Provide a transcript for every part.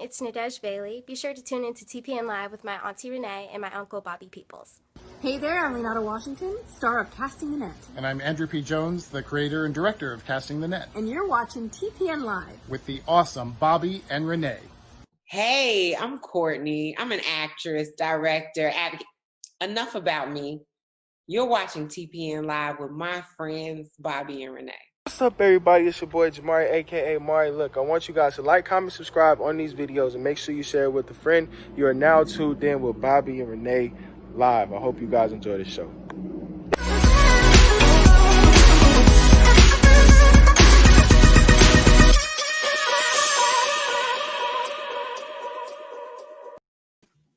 it's Nadej Bailey. Be sure to tune in to TPN Live with my Auntie Renee and my Uncle Bobby Peoples. Hey there, I'm Leonardo Washington, star of Casting the Net. And I'm Andrew P. Jones, the creator and director of Casting the Net. And you're watching TPN Live with the awesome Bobby and Renee. Hey, I'm Courtney. I'm an actress, director, advocate. Enough about me. You're watching TPN Live with my friends, Bobby and Renee. What's up, everybody? It's your boy Jamari, aka Mari. Look, I want you guys to like, comment, subscribe on these videos, and make sure you share it with a friend. You are now tuned in with Bobby and Renee Live. I hope you guys enjoy the show.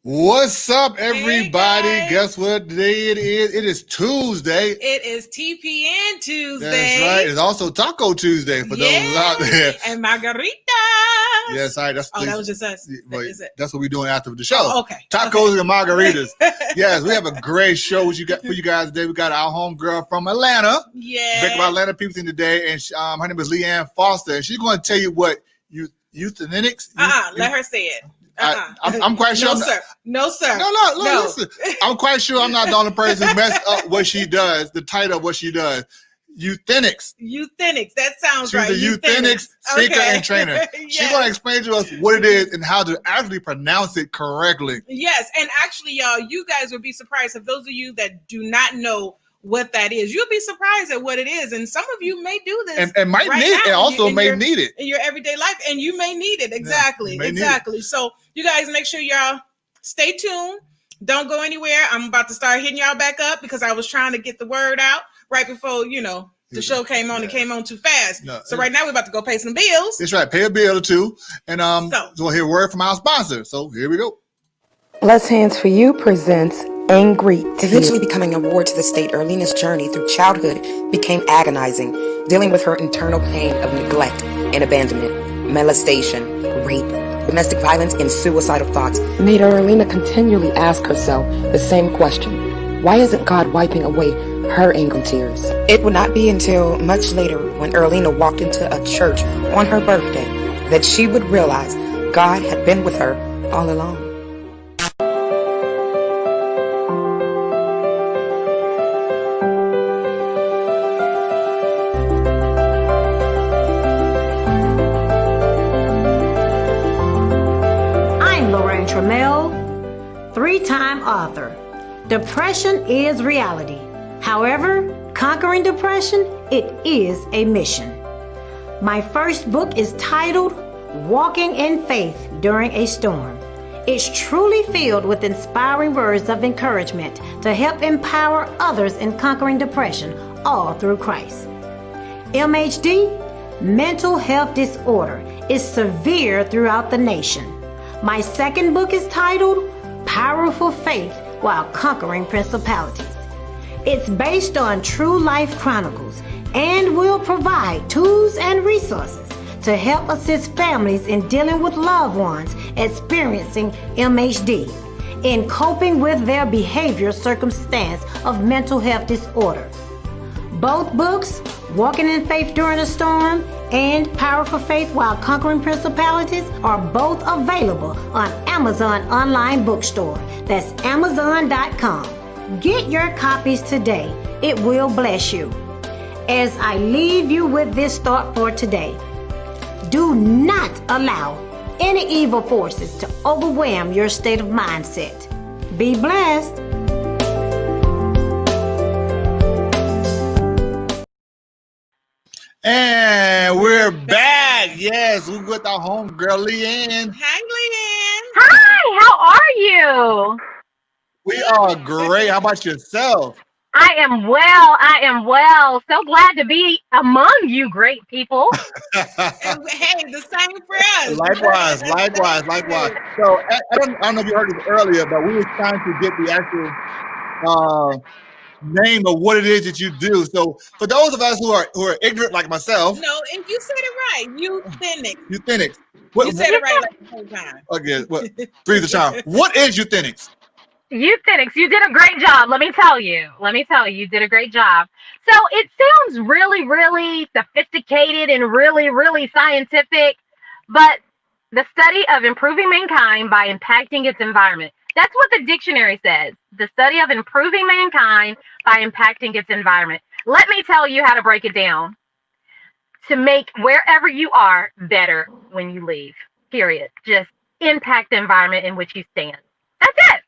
What's up, everybody? Hey, guess what day it is? It is Tuesday. It is TPN Tuesday. That's right. It's also Taco Tuesday for those out there. And margaritas. Yes, all right. That was just us. That's what we're doing after the show. Oh, okay. Tacos and margaritas. Yes, we have a great show for you guys today. We got our homegirl from Atlanta. Yeah. Back about Atlanta people in today, and her name is LeAnn Foster, and she's going to tell you what euthenics. Let her say it. I'm quite sure. No, sir. No. Listen. I'm quite sure I'm not the only person who messed up what she does. The title of what she does. Euthenics. Euthenics. That sounds right. She's a euthenics speaker and trainer. Yes. She's going to explain to us what it is and how to actually pronounce it correctly. Yes, and actually, y'all, you guys would be surprised if those of you that do not know what that is. You'll be surprised at what it is, and some of you may do this and might need it. And also may need it in your everyday life, and you may need it. Exactly. So you guys make sure y'all stay tuned. Don't go anywhere. I'm about to start hitting y'all back up because I was trying to get the word out right before the show came on. It came on too fast. So right now we're about to go pay some bills. That's right. Pay a bill or two, and so we'll hear a word from our sponsor. So here we go. Blessed Hands for You presents Angry. Eventually becoming a ward to the state, Erlina's journey through childhood became agonizing, dealing with her internal pain of neglect and abandonment, molestation, rape, domestic violence, and suicidal thoughts Made Erlina continually ask herself the same question. Why isn't God wiping away her angry tears? It would not be until much later, when Erlina walked into a church on her birthday, that she would realize God had been with her all along. Three-time author. Depression is reality. However, conquering depression, it is a mission. My first book is titled Walking in Faith During a Storm. It's truly filled with inspiring words of encouragement to help empower others in conquering depression, all through Christ. MHD, mental health disorder, is severe throughout the nation. My second book is titled Powerful Faith While Conquering Principalities. It's based on true life chronicles and will provide tools and resources to help assist families in dealing with loved ones experiencing MHD, in coping with their behavioral circumstance of mental health disorder. Both books, Walking in Faith During a Storm and Powerful Faith While Conquering Principalities, are both available on Amazon online bookstore. That's Amazon.com. Get your copies today. It will bless you. As I leave you with this thought for today, do not allow any evil forces to overwhelm your state of mindset. Be blessed. And we're back. Yes, we're with our homegirl, LeAnn. Hi, LeAnn. Hi, how are you? We are great. How about yourself? I am well. So glad to be among you great people. Hey, the same for us. Likewise. So, I don't know if you heard this earlier, but we were trying to get the actual name of what it is that you do. So for those of us who are ignorant like myself. No, and you said it right. Euthenics. Euthenics. You said it right like the whole time. Okay, three the charm. What is euthenics? Euthenics, you did a great job. Let me tell you, you did a great job. So it sounds really, really sophisticated and really, really scientific, but The study of improving mankind by impacting its environment. That's what the dictionary says. The study of improving mankind by impacting its environment. Let me tell you how to break it down. To make wherever you are better when you leave. Period. Just impact the environment in which you stand. That's it.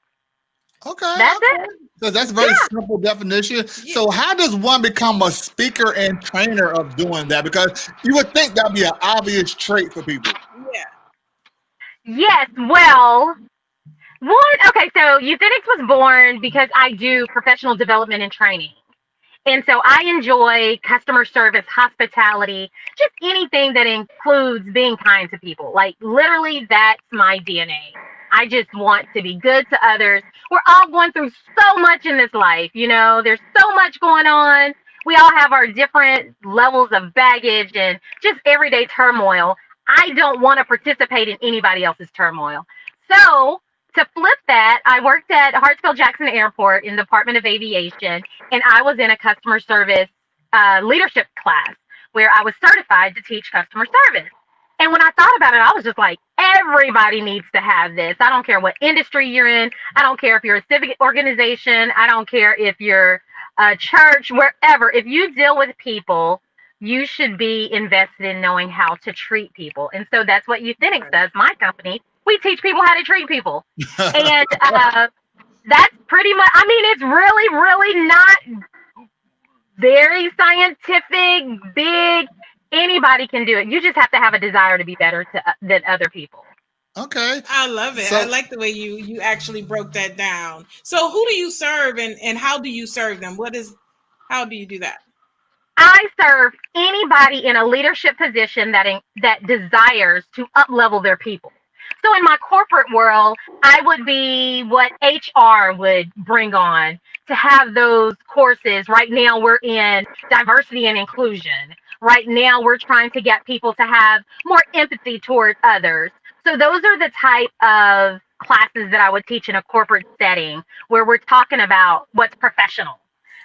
Okay. That's it. So that's a very simple definition. So how does one become a speaker and trainer of doing that? Because you would think that'd be an obvious trait for people. Yeah. Yes. Well, okay, so Euthenics was born because I do professional development and training. And so I enjoy customer service, hospitality, just anything that includes being kind to people. Like literally, that's my DNA. I just want to be good to others. We're all going through so much in this life. You know, there's so much going on. We all have our different levels of baggage and just everyday turmoil. I don't want to participate in anybody else's turmoil. So to flip that, I worked at Hartsfield-Jackson Airport in the Department of Aviation, and I was in a customer service leadership class where I was certified to teach customer service. And when I thought about it, I was just like, everybody needs to have this. I don't care what industry you're in. I don't care if you're a civic organization. I don't care if you're a church, wherever. If you deal with people, you should be invested in knowing how to treat people. And so that's what Euthenics does, my company. We teach people how to treat people. And that's pretty much, I mean, it's really, really not very scientific, big. Anybody can do it. You just have to have a desire to be better than other people. Okay. I love it. I like the way you actually broke that down. So who do you serve and how do you serve them? How do you do that? I serve anybody in a leadership position that desires to up-level their people. So in my corporate world, I would be what HR would bring on to have those courses. Right now, we're in diversity and inclusion. Right now, we're trying to get people to have more empathy towards others. So those are the type of classes that I would teach in a corporate setting where we're talking about what's professional,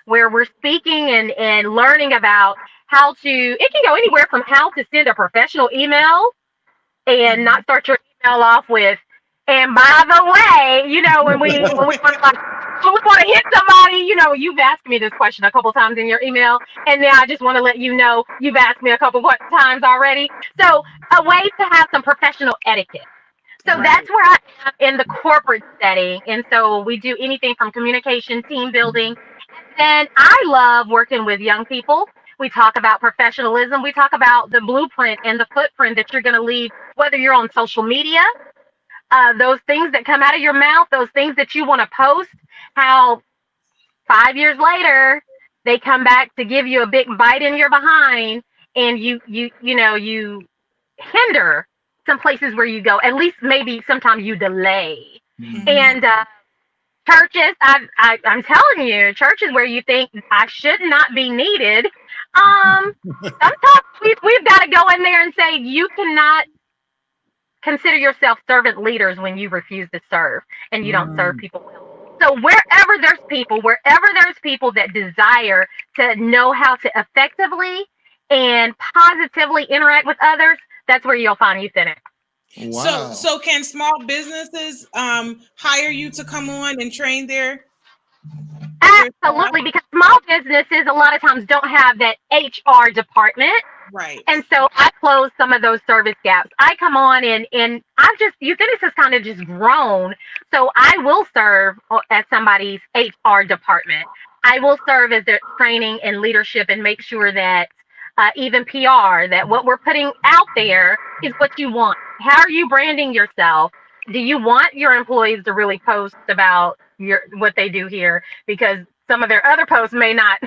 where we're speaking and learning about how to, it can go anywhere from how to send a professional email and not start your email off with, and by the way, you know, when we want to hit somebody, you know, you've asked me this question a couple times in your email, and now I just want to let you know you've asked me a couple times already. So a way to have some professional etiquette. So that's where I am in the corporate setting. And so we do anything from communication, team building. And I love working with young people. We talk about professionalism. We talk about the blueprint and the footprint that you're going to leave, whether you're on social media, those things that come out of your mouth, those things that you want to post, how 5 years later, they come back to give you a big bite in your behind, and you hinder some places where you go. At least maybe sometimes you delay. Mm-hmm. And churches, I'm telling you, churches where you think I should not be needed. Sometimes we've got to go in there and say, you cannot consider yourself servant leaders when you refuse to serve and you don't serve people well. So wherever there's people that desire to know how to effectively and positively interact with others, that's where you'll find Euthenics. Wow. So can small businesses hire you to come on and train there? Absolutely, because small businesses a lot of times don't have that HR department. Right. And so I close some of those service gaps. I come on and Euthenics has kind of just grown. So I will serve as somebody's HR department. I will serve as their training and leadership and make sure that even PR, that what we're putting out there is what you want. How are you branding yourself? Do you want your employees to really post about what they do here? Because some of their other posts may not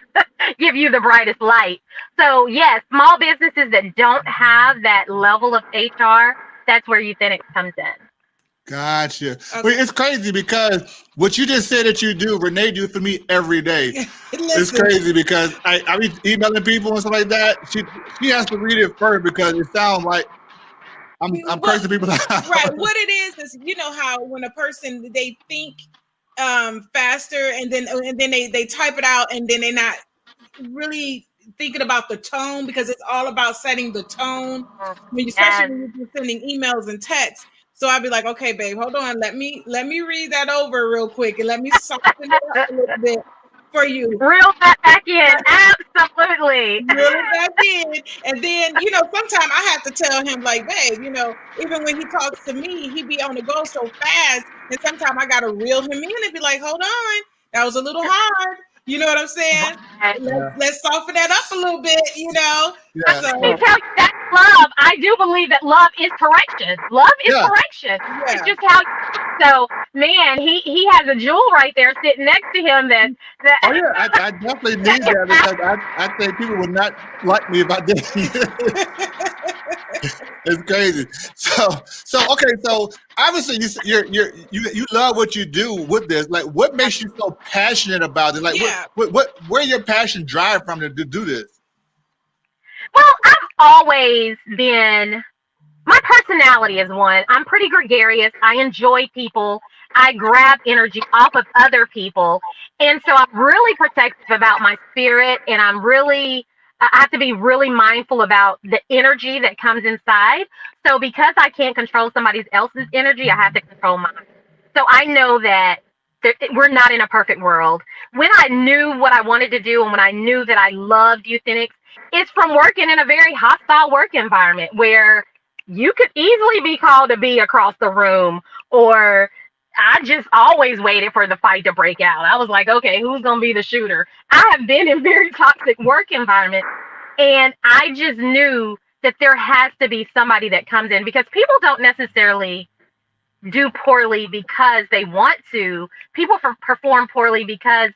give you the brightest light. So yes, small businesses that don't have that level of HR, that's where Euthenics comes in. Gotcha. Okay. Well, it's crazy because what you just said that you do, Renee do for me every day. It's crazy because I be emailing people and stuff like that. She has to read it first because it sounds like I'm crazy people. Right. What it is you know how when a person they think faster and then they type it out and then they're not really thinking about the tone, because it's all about setting the tone when you, Yes. especially when you're sending emails and texts. So I'd be like, okay, babe, hold on, let me read that over real quick and let me soften it up a little bit for you. Reel that back in. Absolutely. Reel it back in. And then, you know, sometimes I have to tell him, like, babe, you know, even when he talks to me, he be on the go so fast. And sometimes I got to reel him in and be like, hold on, that was a little hard. You know what I'm saying? Let's soften that up a little bit, you know? Yeah. Let me tell you, that's love. I do believe that love is correction. Love is correction. It's just how. So, man, he has a jewel right there sitting next to him. That oh yeah, I definitely need that, because I think people would not like me if I did. It's crazy. So okay. So obviously you love what you do with this. Like, what makes you so passionate about it? Like, where your passion drive from to do this? Well, I've always been. My personality is one. I'm pretty gregarious. I enjoy people. I grab energy off of other people, and so I'm really protective about my spirit, and I have to be really mindful about the energy that comes inside. So because I can't control somebody else's energy, I have to control mine. So I know that we're not in a perfect world. When I knew what I wanted to do and when I knew that I loved euthenics, it's from working in a very hostile work environment where you could easily be called to be across the room, or I just always waited for the fight to break out. I was like, okay, who's going to be the shooter? I have been in very toxic work environments, and I just knew that there has to be somebody that comes in, because people don't necessarily do poorly because they want to. People perform poorly because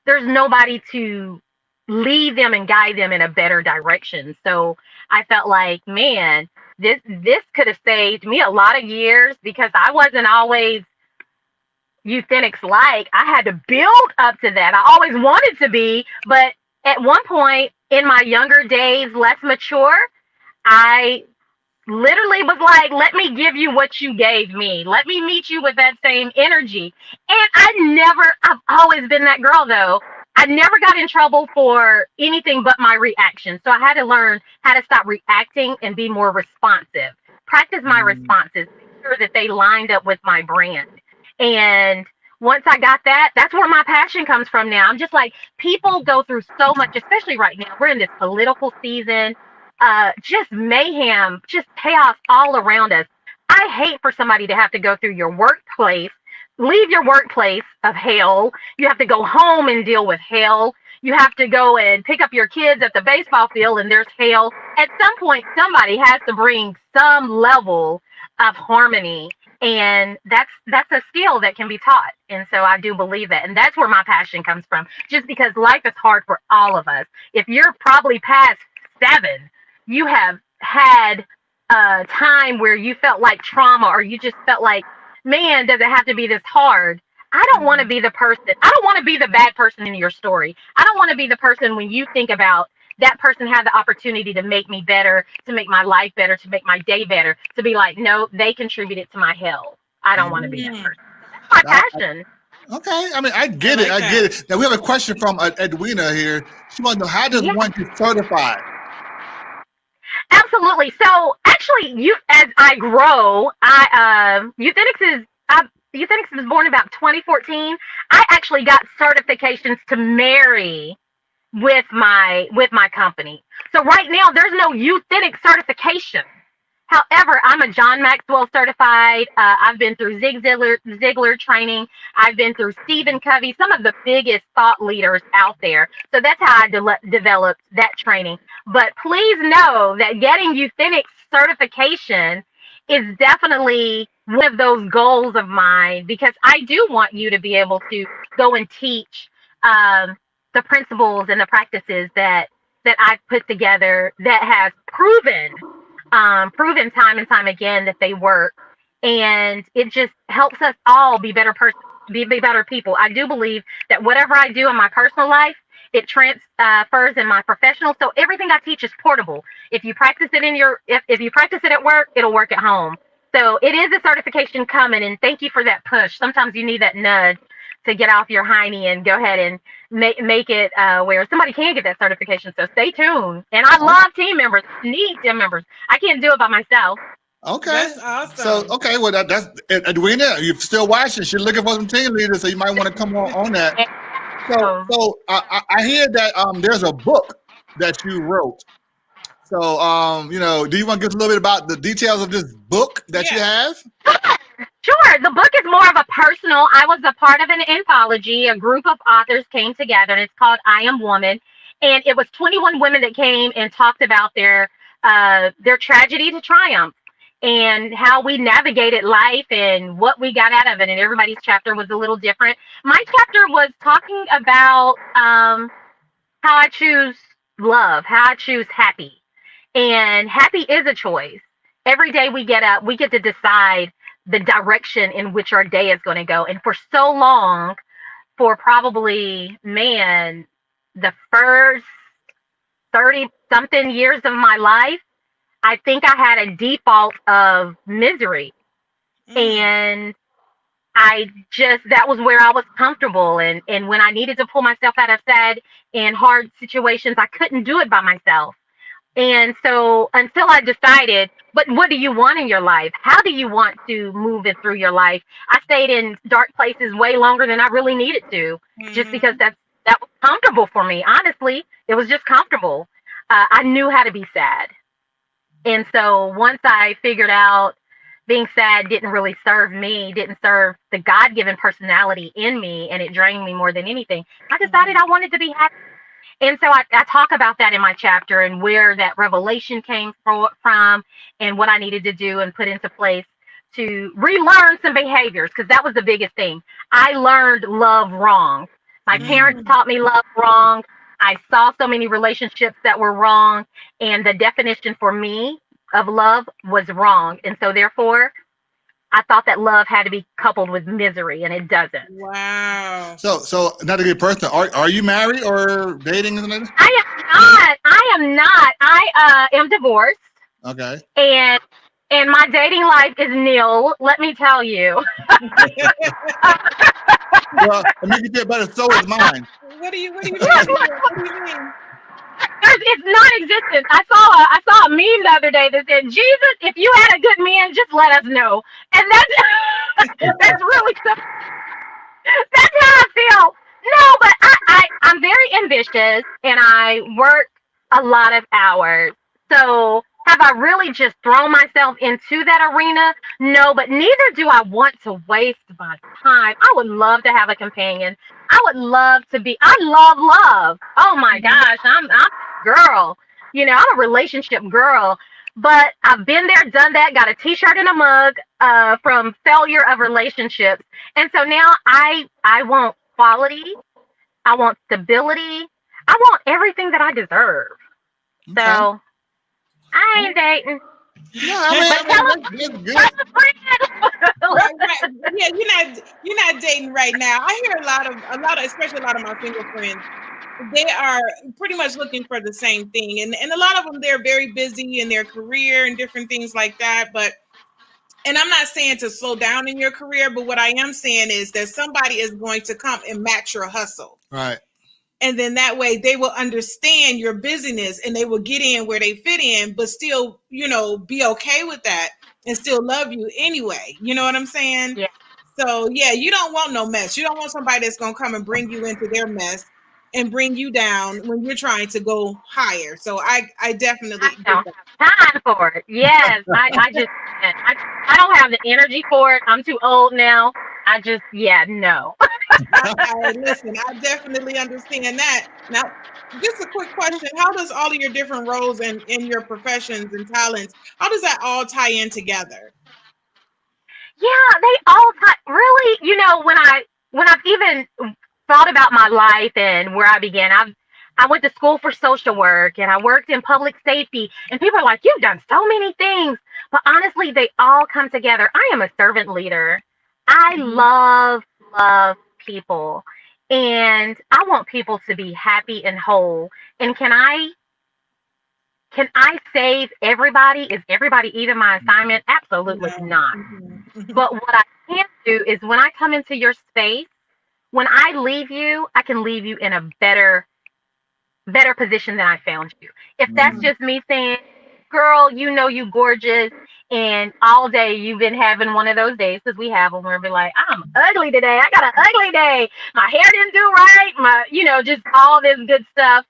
there's nobody to lead them and guide them in a better direction. So I felt like, man, this could have saved me a lot of years, because I wasn't always euthenics like. I had to build up to that. I always wanted to be, but at one point in my younger days, less mature, I literally was like, let me give you what you gave me. Let me meet you with that same energy. And I've always been that girl though. I never got in trouble for anything but my reaction. So I had to learn how to stop reacting and be more responsive. Practice my responses, make sure that they lined up with my brand. And once I got that, that's where my passion comes from now. I'm just like, people go through so much, especially right now. We're in this political season, just mayhem, just chaos all around us. I hate for somebody to have to go through your workplace, leave your workplace of hell. You have to go home and deal with hell. You have to go and pick up your kids at the baseball field and there's hell. At some point, somebody has to bring some level of harmony. And that's a skill that can be taught. And so I do believe that. And that's where my passion comes from. Just because life is hard for all of us. If you're probably past 7, you have had a time where you felt like trauma, or you just felt like, man, does it have to be this hard? I don't want to be the person. I don't want to be the bad person in your story. I don't want to be the person when you think about that person had the opportunity to make me better, to make my life better, to make my day better, to be like, no, they contributed to my hell. I don't want to be that person. That's my passion. Okay, I mean, I get it. I get it. Now we have a question from Edwina here. She wants to know, how does one get certified? Absolutely. So actually, as I grow, Euthenics was born about 2014. I actually got certifications to marry with my company. So right now there's no euthenics certification. However, I'm a John Maxwell certified. I've been through Zig Ziglar training. I've been through Stephen Covey, some of the biggest thought leaders out there. So that's how I developed that training. But please know that getting euthenics certification is definitely one of those goals of mine, because I do want you to be able to go and teach the principles and the practices that I've put together that has proven time and time again that they work. And it just helps us all be better people. I do believe that whatever I do in my personal life, it transfers in my professional. So everything I teach is portable. If you practice it if you practice it at work, it'll work at home. So it is a certification coming, and thank you for that push. Sometimes you need that nudge. to get off your hiney and go ahead and make it where somebody can get that certification. So stay tuned. And I love team members. I need team members. I can't do it by myself. Okay. That's awesome. So, okay, well, that's Edwina, you're still watching. She's looking for some team leaders, so you might want to come on that. So I hear that there's a book that you wrote. So, you know, do you want to give us a little bit about the details of this book that you have? Sure. The book is more of a personal. I was a part of an anthology. A group of authors came together, and it's called I Am Woman. And it was 21 women that came and talked about their tragedy to triumph and how we navigated life and what we got out of it. And everybody's chapter was a little different. My chapter was talking about how I choose love, how I choose happy. And happy is a choice. Every day we get up, we get to decide the direction in which our day is going to go. And for so long, for probably, the first 30-something years of my life, I think I had a default of misery. And that was where I was comfortable. And when I needed to pull myself out of sad and hard situations, I couldn't do it by myself. And so until I decided, but what do you want in your life? How do you want to move it through your life? I stayed in dark places way longer than I really needed to, just because that was comfortable for me. Honestly, it was just comfortable. I knew how to be sad. And so once I figured out being sad didn't really serve me, didn't serve the God-given personality in me, and it drained me more than anything, I decided I wanted to be happy. And so I talk about that in my chapter and where that revelation came from and what I needed to do and put into place to relearn some behaviors, because that was the biggest thing. I learned love wrong. My parents taught me love wrong. I saw so many relationships that were wrong, and the definition for me of love was wrong. And so therefore, I thought that love had to be coupled with misery, and it doesn't. Wow. So not to get personal, are you married or dating? I am not. I am divorced. Okay. And my dating life is nil, let me tell you. Well, it makes you feel better. So is mine. What do you mean? What do you mean? It's non-existent. I saw a meme the other day that said, "Jesus, if you had a good man, just let us know." And that's really that's how I feel. No, but I'm very ambitious and I work a lot of hours. So have I really just thrown myself into that arena? No, but neither do I want to waste my time. I would love to have a companion. I would love to be, I love love. Oh my gosh, I'm a girl. You know, I'm a relationship girl. But I've been there, done that, got a t-shirt and a mug from failure of relationships. And so now I want quality. I want stability. I want everything that I deserve. Okay. So I ain't dating. No, I mean, that's good. Right. Yeah, you're not dating right now. I hear a lot of, especially a lot of my single friends, they are pretty much looking for the same thing. And a lot of them, they're very busy in their career and different things like that. And I'm not saying to slow down in your career, but what I am saying is that somebody is going to come and match your hustle. Right. And then that way they will understand your busyness and they will get in where they fit in, but still, you know, be okay with that and still love you anyway. You know what I'm saying? Yeah. So yeah, you don't want no mess. You don't want somebody that's going to come and bring you into their mess and bring you down when you're trying to go higher. So I definitely don't have time for it. Yes. I don't have the energy for it. I'm too old now. No. Listen, I definitely understand that. Now, just a quick question. How does all of your different roles in your professions and talents, how does that all tie in together? Yeah, they all really, you know, when I've even thought about my life and where I began, I went to school for social work and I worked in public safety, and people are like, you've done so many things. But honestly, they all come together. I am a servant leader. I love people, and I want people to be happy and whole. And can I save everybody? Is everybody even my assignment? Absolutely not. But what I can do is when I come into your space, when I leave you, I can leave you in a better position than I found you. If that's just me saying, girl, you know you gorgeous, and all day you've been having one of those days, because we have them where we're like, I'm ugly today. I got an ugly day. My hair didn't do right. Just all this good stuff.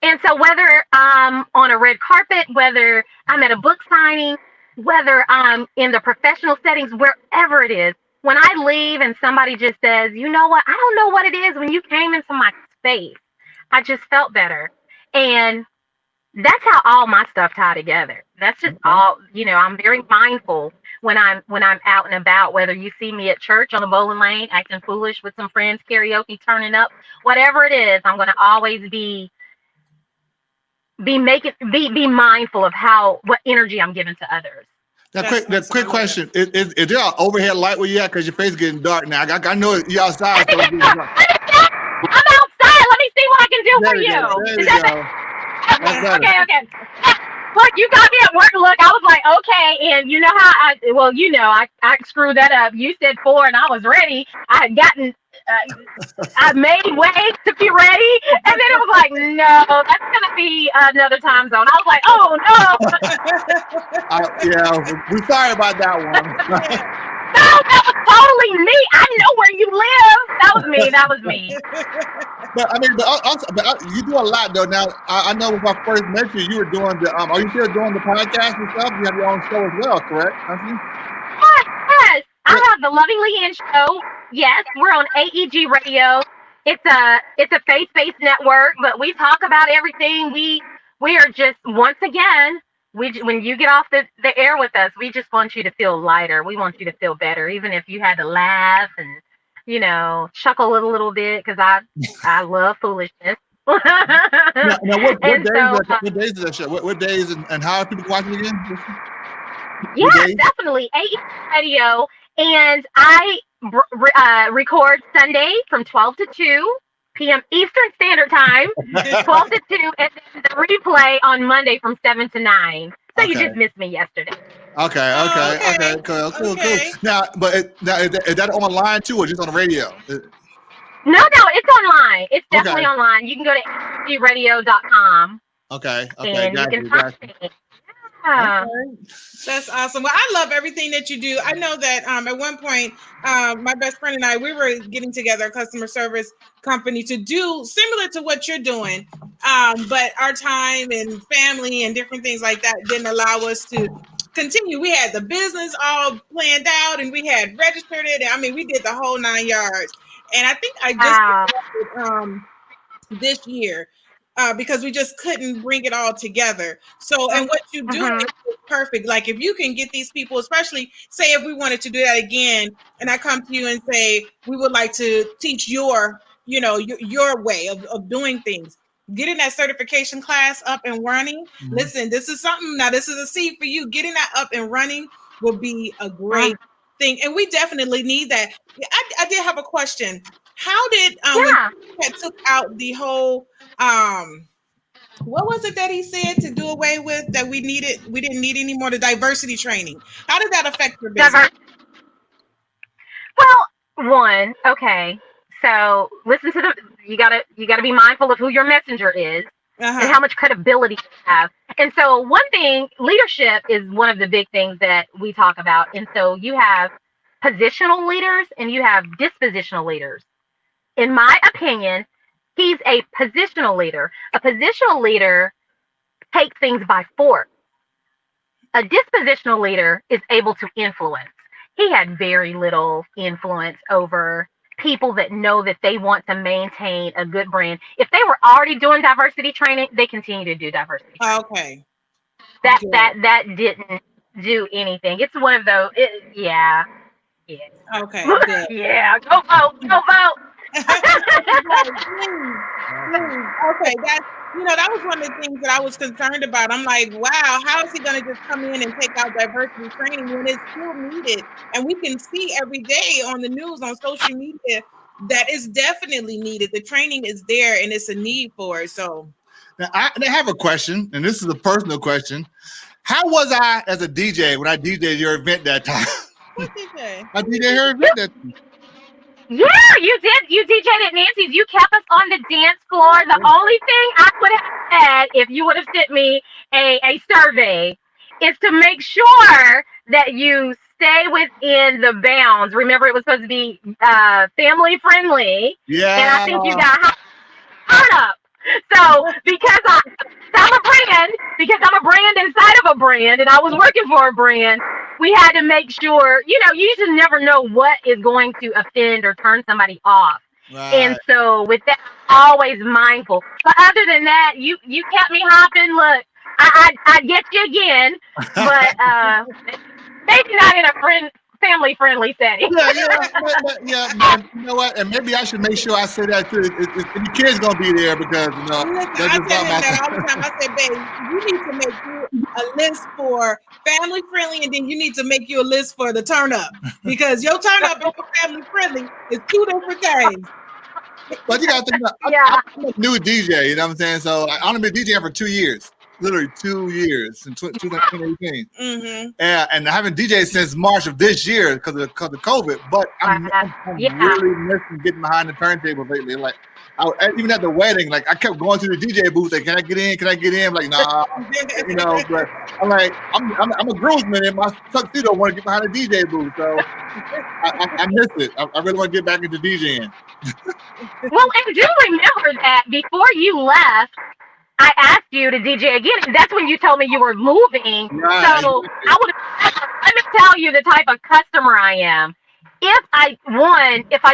And so whether I'm on a red carpet, whether I'm at a book signing, whether I'm in the professional settings, wherever it is, when I leave and somebody just says, you know what, I don't know what it is, when you came into my space, I just felt better. And that's how all my stuff tie together. That's just all, I'm very mindful when I'm out and about, whether you see me at church on a bowling lane, acting foolish with some friends, karaoke, turning up, whatever it is, I'm going to always be mindful of what energy I'm giving to others. Quick question. Is there an overhead light where you at? Because your face is getting dark now. I know you're outside. So I'm outside. Let me see what I can do for you. There we go. Okay. Look, you got me at work. Look, I was like, okay, and you know how I screwed that up. You said 4, and I was ready. I had gotten, I made way to be ready, and then it was like, no, that's gonna be another time zone. I was like, oh no. Yeah, we're sorry about that one. No, that was totally me. I know where you live. That was me. But you do a lot though. Now I know when I first met you, you were doing the. Are you still doing the podcast yourself? You have your own show as well, correct? Yes. I have the Loving Leanne show. Yes, we're on AEG Radio. It's a faith-based network, but we talk about everything. We are just, once again, when you get off the air with us, we just want you to feel lighter. We want you to feel better, even if you had to laugh and chuckle a little bit, because I love foolishness. Now what days is that show? What days and how are people watching it again? Yeah, definitely. AEG Radio, and I record Sunday from 12 to 2 p.m. Eastern Standard Time, 12 to 2, and then the replay on Monday from 7 to 9. So you just missed me yesterday. Okay, cool. Now, is that online too, or just on the radio? No, it's online. It's definitely online. You can go to AEGradio.com. Okay. And you can talk to me. Okay. That's awesome. Well, I love everything that you do. I know that at one point, my best friend and I, we were getting together a customer service company to do similar to what you're doing. But our time and family and different things like that didn't allow us to continue. We had the business all planned out and we had registered it. I mean, we did the whole 9 yards. And I think I just this year. Because we just couldn't bring it all together. So, and what you do is perfect. Like if you can get these people, especially say if we wanted to do that again, and I come to you and say, we would like to teach your way of doing things. Getting that certification class up and running. Listen, this is something, now this is a seed for you. Getting that up and running will be a great thing. And we definitely need that. I did have a question. How did when you took out the whole what was it that he said to do away with that we didn't need anymore, the diversity training? How did that affect your business? Well, so listen to you gotta be mindful of who your messenger is and how much credibility you have. And so one thing, leadership is one of the big things that we talk about. And so you have positional leaders and you have dispositional leaders. In my opinion, he's a positional leader. A positional leader takes things by force. A dispositional leader is able to influence. He had very little influence over people that know that they want to maintain a good brand. If they were already doing diversity training, they continue to do diversity training. Okay. That didn't do anything. It's one of those. Yeah. Okay. Yeah. Go vote. Okay, that was one of the things that I was concerned about. I'm like, wow, how is he going to just come in and take out diversity training when it's still needed? And we can see every day on the news, on social media, that is definitely needed. The training is there and it's a need for it. So now I have a question, and this is a personal question. How was I as a DJ when I DJed your event that time? What DJ? I DJed her event that time. Yeah, you did. You DJ'd at Nancy's. You kept us on the dance floor. The only thing I would have said if you would have sent me a survey is to make sure that you stay within the bounds. Remember, it was supposed to be family friendly. Yeah. And I think you got turn up. So I'm a brand inside of a brand, and I was working for a brand, we had to make sure, you just never know what is going to offend or turn somebody off. Right. And so with that, always mindful. But other than that, you kept me hopping. Look, I get you again, but maybe not in a family-friendly setting. Yeah. You know what? And maybe I should make sure I say that too. The kids gonna be there because Listen, I tell him that all the time. I said, babe, you need to make you a list for family-friendly, and then you need to make you a list for the turn-up, because your turn-up and your family-friendly is two different things. But you gotta think about, I'm a new DJ. You know what I'm saying? So I've only been DJing for 2 years. Literally 2 years since 2018, and I haven't DJed since March of this year because of COVID. But I'm really missing getting behind the turntable lately. Like, even at the wedding, like I kept going to the DJ booth. Like, can I get in? Can I get in? I'm like, nah, But I'm like, I'm a groomsman, and my tuxedo want to get behind the DJ booth. So I miss it. I really want to get back into DJing. Well, and do remember that before you left, I asked you to DJ again, and that's when you told me you were moving. Right. So let me tell you the type of customer I am. If I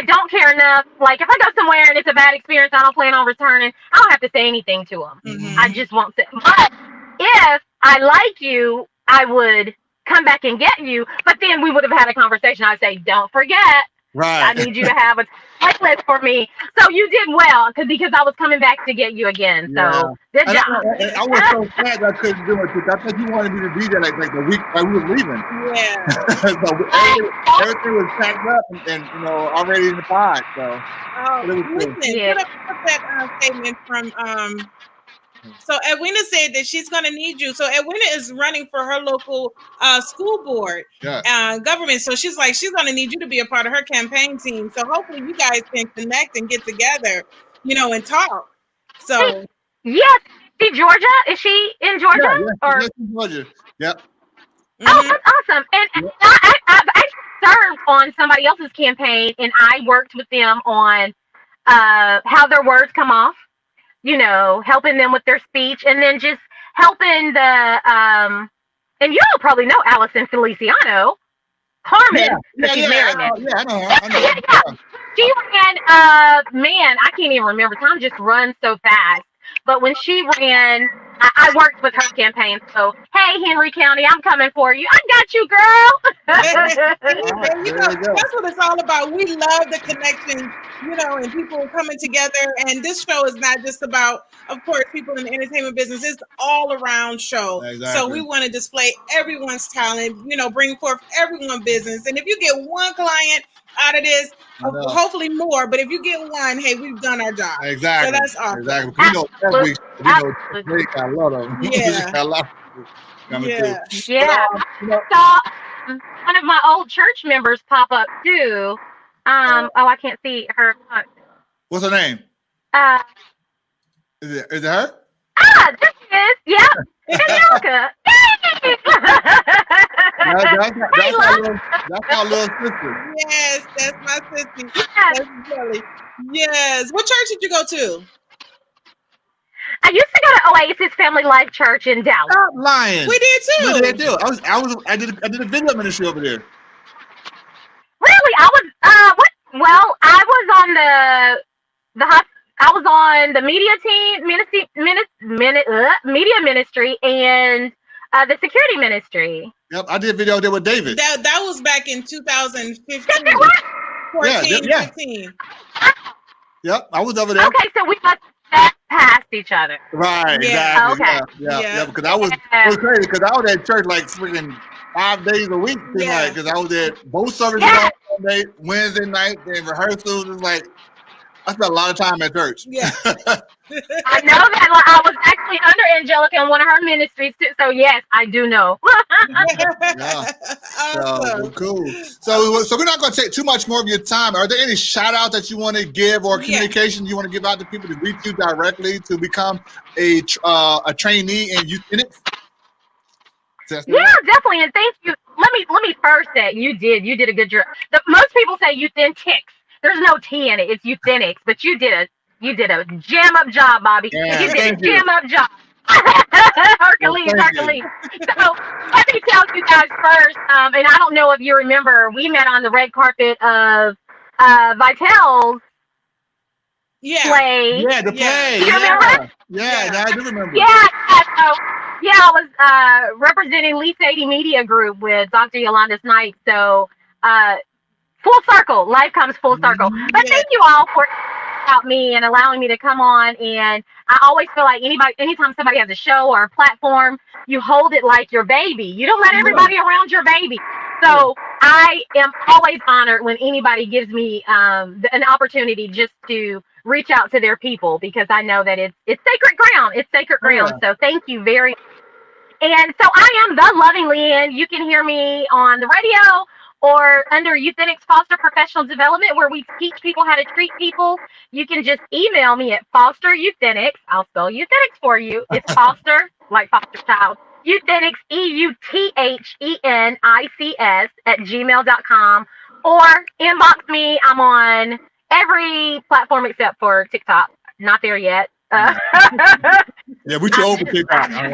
don't care enough, like if I go somewhere and it's a bad experience, I don't plan on returning, I don't have to say anything to them. I just won't say. But if I like you, I would come back and get you, but then we would have had a conversation. I'd say, don't forget. Right. I need you to have a playlist for me. So you did well because I was coming back to get you again. So good job. I was so sad that I couldn't do it because I thought you wanted me to DJ like the week we were leaving. Yeah. So everything was packed up and already in the pod. So listen, put that statement from so Edwina said that she's going to need you. So Edwina is running for her local school board government. So she's going to need you to be a part of her campaign team. So hopefully you guys can connect and get together, and talk. So yes, Georgia. Is she in Georgia? Yes, in Georgia. Yep. Oh, that's awesome. And I served on somebody else's campaign, and I worked with them on how their words come off. Helping them with their speech, and then just helping the and you'll probably know Allison Feliciano, Carmen, because she's married now. I know. She ran, man, I can't even remember. Time just runs so fast. But when she ran, I worked with her campaign. So, hey, Henry County, I'm coming for you. I got you, girl. That's what it's all about. We love the connections, and people coming together. And this show is not just about, of course, people in the entertainment business. It's all around show. Exactly. So we want to display everyone's talent, bring forth everyone's business. And if you get one client out of this, hopefully more, but if you get one, hey, we've done our job. Exactly. So that's awesome. Exactly. They got a lot of them. Yeah. Got a lot of coming through. Yeah. Saw one of my old church members pop up too. I can't see her. What's her name? Is it her? This is, yeah. Angelica. That's our little sister. Yes, that's my sister. That's Kelly. Yes. What church did you go to? I used to go to Oasis Family Life Church in Dallas. Stop lying. We did too. We did too. I did a video ministry over there. Really? I was Well, I was on I was on the media team, media ministry, and the security ministry. Yep, I did a video there with David. That was back in 2015. 15. Yep, I was over there. Okay, so we must have passed each other. Right, yeah. exactly. Okay. Yeah, because it was crazy because I was at church like freaking 5 days a week, because I was at both services on Sunday, Wednesday night, then rehearsals. It's like I spent a lot of time at church. Yeah. I know that. I was actually under Angelica in one of her ministries too. So yes, I do know. Awesome. So cool. So we're not going to take too much more of your time. Are there any shout out that you want to give or communication you want to give out to people to reach you directly to become a trainee in euthenics? Yeah, definitely. And thank you. Let me first say you did a good job. Most people say euthentics. There's no T in it. It's euthenics. But you did a jam up job, Bobby. Yeah, you did a jam up job. Hercules. So let me tell you guys first, and I don't know if you remember, we met on the red carpet of Vitel's play. Yeah, the play. Do you remember? Yeah, I do remember. Yeah, so I was representing Lee Sadie Media Group with Dr. Yolanda Snipes. So full circle, life comes full circle. But thank you all for about me and allowing me to come on. And I always feel like anytime somebody has a show or a platform, you hold it like your baby. You don't let everybody around your baby. So I am always honored when anybody gives me an opportunity just to reach out to their people, because I know that it's sacred ground. It's sacred ground. So thank you very much. And so I am the loving Leanne. You can hear me on the radio or under EUTHENICS Foster Professional Development, where we teach people how to treat people. You can just email me at Foster Euthenics. I'll spell euthenics for you. It's Foster, like foster child. Euthenics, EUTHENICS @gmail.com, or inbox me. I'm on every platform except for TikTok. Not there yet. Yeah, we're too old for TikTok. I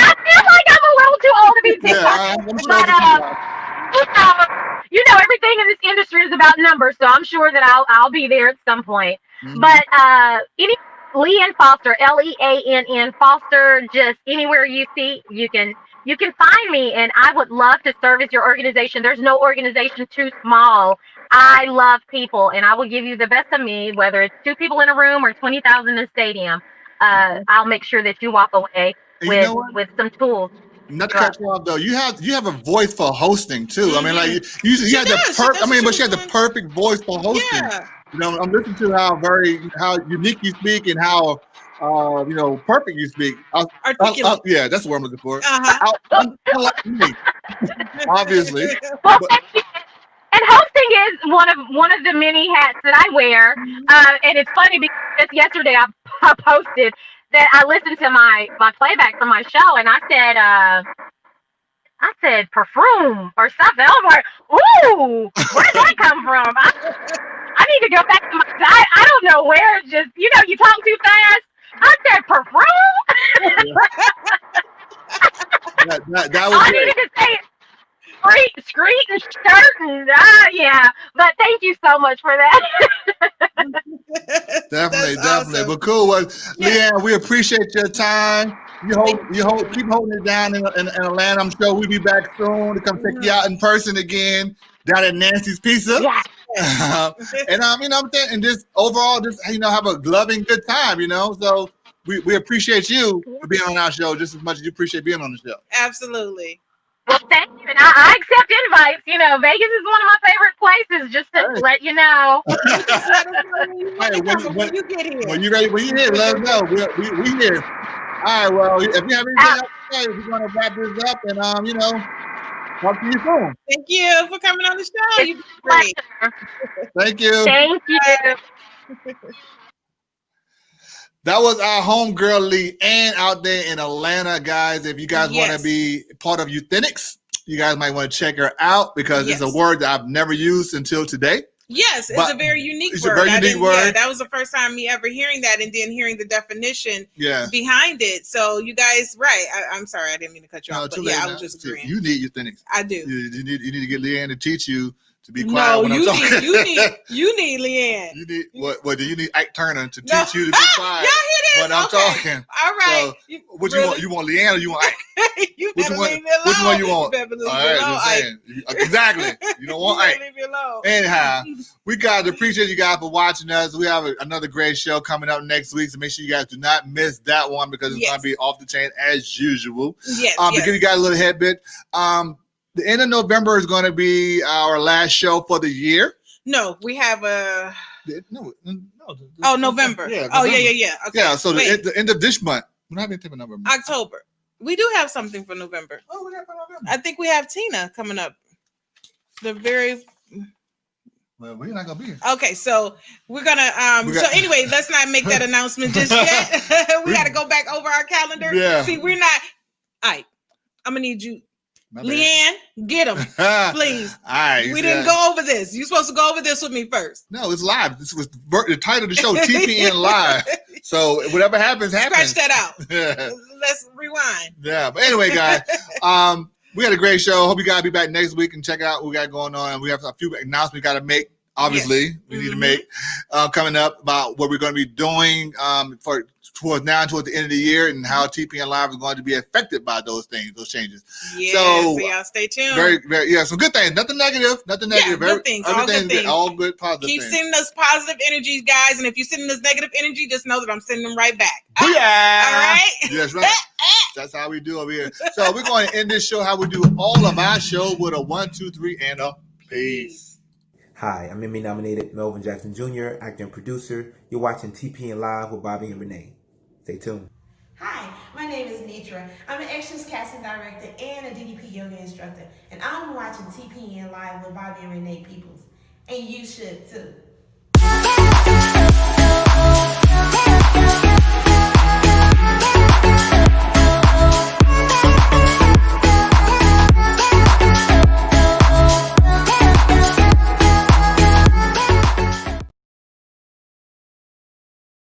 feel like I'm a little too old to be TikTok. You know, everything in this industry is about numbers, so I'm sure that I'll be there at some point. But Leanne Foster, LEANN Foster, just anywhere you see, you can find me, and I would love to serve as your organization. There's no organization too small. I love people, and I will give you the best of me, whether it's 2 people in a room or 20,000 in a stadium. I'll make sure that you walk away with some tools. Not to cut you off though, you have a voice for hosting too. I mean, like you had but she had the perfect voice for hosting. Yeah. You know, I'm listening to how unique you speak and how perfect you speak. Articulate. Yeah, that's what I'm looking for. Like me, obviously. Well, and hosting is one of the many hats that I wear. And it's funny because just yesterday I posted that I listened to my playback from my show, and I said perfume or something. I was like, ooh, where did that come from? I need to go back to I don't know where. It's just, you talk too fast. I said perfume. that was I needed to say it. Street and shirt and yeah. But thank you so much for that. Definitely. But cool. Well, Leanne, we appreciate your time. You keep holding it down in Atlanta. I'm sure we'll be back soon to come check you out in person again down at Nancy's Pizza. Yeah. And and just overall, have a loving good time. So we appreciate you for being on our show just as much as you appreciate being on the show. Absolutely. Well, thank you. And I accept invites. Vegas is one of my favorite places, just to let you know. When you get here. When you're here, let us know. We here. All right, well, if you have anything else to say, we're going to wrap this up and, talk to you soon. Thank you for coming on the show. You've been great. Thank you. Thank you. That was our homegirl LeAnn out there in Atlanta, guys. If you guys want to be part of euthenics, you guys might want to check her out because it's a word that I've never used until today. Yes, it's a very unique word. It's a very unique word. Yeah, that was the first time me ever hearing that, and then hearing the definition behind it. So you guys, I'm sorry, I didn't mean to cut you off, but I was just agreeing. You need euthenics. I do. You need to get LeAnn to teach you to be quiet when I'm talking. You need LeAnn. You need what? Do you need Ike Turner to teach you to be quiet when I'm talking? All right. So, what you want? You want LeAnn or you want Ike? Which one you want? All right, just saying. Exactly. You don't want Ike. Leave me alone. Anyhow, we guys appreciate you guys for watching us. We have another great show coming up next week, so make sure you guys do not miss that one because it's going to be off the chain as usual. Yes. To give you guys a little headbit, the end of November is going to be our last show for the year. No, we have a. No. November. Yeah. Oh, yeah. Okay. Yeah. So the end of this month. We're not even thinking November. October. We do have something for November. Oh, we got for November. I think we have Tina coming up. Well, we're not gonna be here. Okay, so we're gonna so anyway, let's not make that announcement just yet. we gotta go back over our calendar. Yeah. See, we're not. All right, I'm gonna need you. LeAnn, get him, please. All right. We didn't go over this. You're supposed to go over this with me first. No, it's live. This was the title of the show, TPN Live. So whatever happens, happens. Scratch that out. Let's rewind. Yeah, but anyway, guys, we had a great show. Hope you guys be back next week and check out what we got going on. We have a few announcements we got to make. Obviously, we need to make coming up about what we're going to be doing towards the end of the year and how TPN Live is going to be affected by those things, those changes. Yeah, so y'all stay tuned. Very, some good things. Nothing negative. Yeah, good things. All good things. All good, positive Keep things. sending us positive energies, guys. And if you're sending us negative energy, just know that I'm sending them right back. Booyah! All right? Yes, right. That's how we do over here. So we're going to end this show how we do all of our show with a 1, 2, 3, and a peace. Hi, I'm Emmy-nominated Melvin Jackson Jr., actor and producer. You're watching TPN Live with Bobby and Renee. Stay tuned. Hi, my name is Nitra. I'm an extras casting director and a DDP yoga instructor, and I'm watching TPN Live with Bobby and Renee Peoples. And you should too.